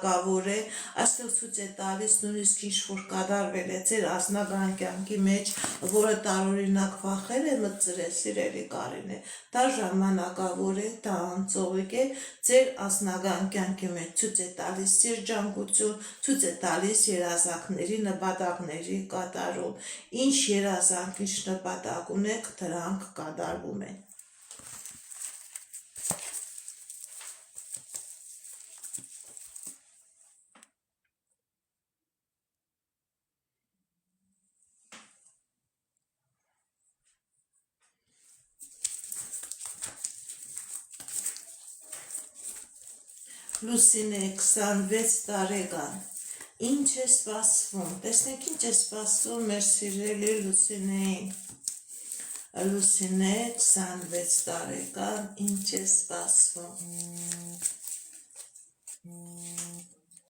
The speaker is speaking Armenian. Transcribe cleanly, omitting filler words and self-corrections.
Գավոր է, այստեղ ցույց է տալիս նույնիսկ ինչ-որ կատարվել է ձեր անձնական կյանքի մեջ, որը տարօրինակ վախեր է մտցրել, սիրելի Կարինե, դա ժամանակավոր է, դա անցողիկ է, ձեր անձնական կյանքի մեջ ցույց է տալիս երջանկություն, ցույց է տալիս երազանքների, նպատակների կատարում, ինչ երազանք, ինչ նպատակ ունեք, դրանք կատարվում են։ Լուսինե 26 տարեկան, ինչ է սպասվում, տեսնեք ինչ է սպասվում մեր սիրելի Լուսինեին, Լուսինե 26 տարեկան, ինչ է սպասվում,